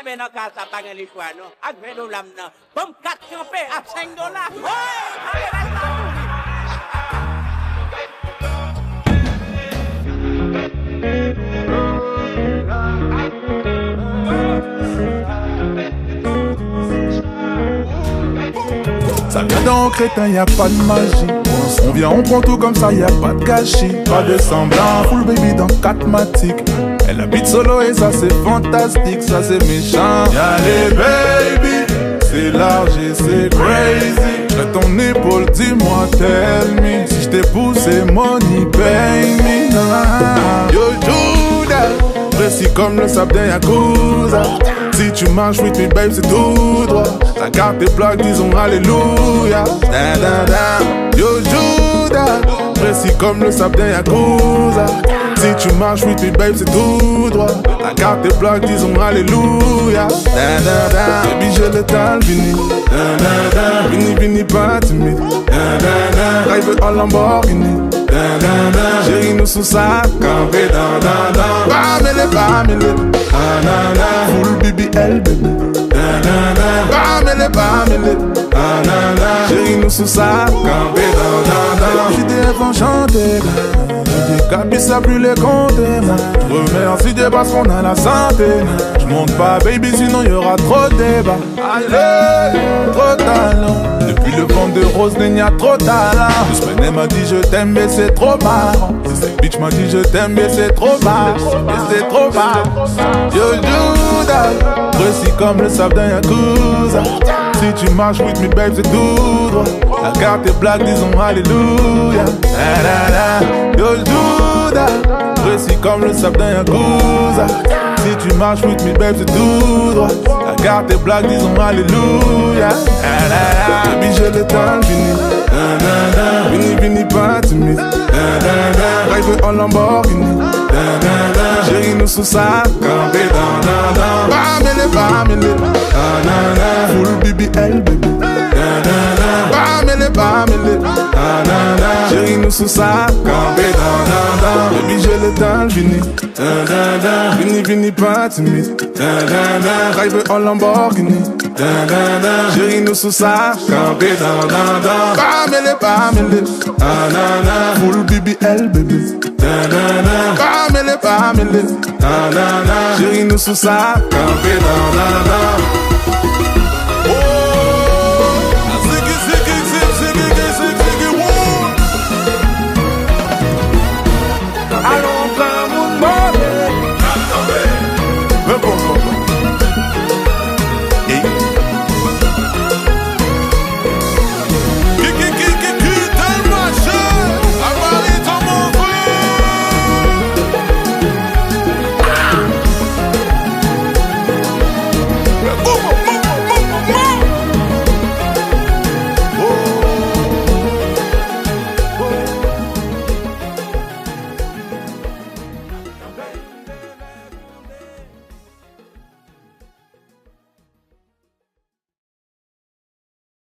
Mais dans le cas, ça pas les choix, non. Avec 20 $, non. Comme 4 campés à 5 $. Ça vient d'un crétin, y a pas de magie. On vient, on prend tout comme ça, y a pas de gâchis. Pas de semblant, full baby dans 4 matiques. Elle habite solo et ça c'est fantastique, ça c'est méchant. Y'a les baby, c'est large et c'est crazy. J'ai ton épaule, dis-moi, tell me. Si j't'ai poussé, money, pay me. Yo Judas, précis comme le sable d'un Yakuza. Si tu marches with me babe c'est tout droit. Ta carte est plaque, disons alléluia. Da, da, da. Yo Judas, précis comme le sable d'un Yakuza. Si tu marches with me babe c'est tout droit. Ta carte est plaque, disons alléluia. Da, da, da. Baby j'ai le tal, vini. Da, da, da. Vini, vini pas timide. Da, da, da. Drive en Lamborghini. Da, da, da. Chérie nous sous sa campé. Da, da, da. Bamele, ah, na, na. Full BBL bébé. Da, da, da. Bamele, ah, na, na. Chérie nous sous sa campé. Da, da, da. JDF enchanté. Capi ça plus les compter. Remercie Dieu parce qu'on a la santé. J'monte pas baby sinon y'aura trop de débat. Allez, trop talent. Depuis le vent de rose il y a trop de talent. Ce semaine m'a dit je t'aime mais c'est trop marrant. Cette bitch m'a dit je t'aime mais c'est trop marrant. Mais c'est trop marrant. Yo Judas, précis comme le sable d'un Yakuza. Si tu marches with me babe c'est tout droit. La carte est black disons alléluia. Da, da, da. Yo Judas, précis comme le sable d'un Yakuza. Si tu marches with me babe c'est tout droit. La carte est black disons alléluia. Da, da, da. Baby j'ai le temps fini. Da, da, da. Vini, vini pas timide. Da, da, da. Drive en Lamborghini. Da, da, da. Chérie nous sous sa campé. Da, da, da. Bamele, ah, na, na. Full BBL bébé. Da, da, da. Bamele, ah, na, na. Chérie nous sous sa campé. Da, da, da. Baby j'ai le temps fini. Da, da, da. Vini, vini pas timide. Da, da, da. Drive en Lamborghini. Da, da, da. Chérie nous sous sa campé. Da, da, da. Bamele, ah, na, na. Full BBL bébé. Da, da, da. Bamele, ah, na, na. Chérie nous sous sa campé. Da, da, da.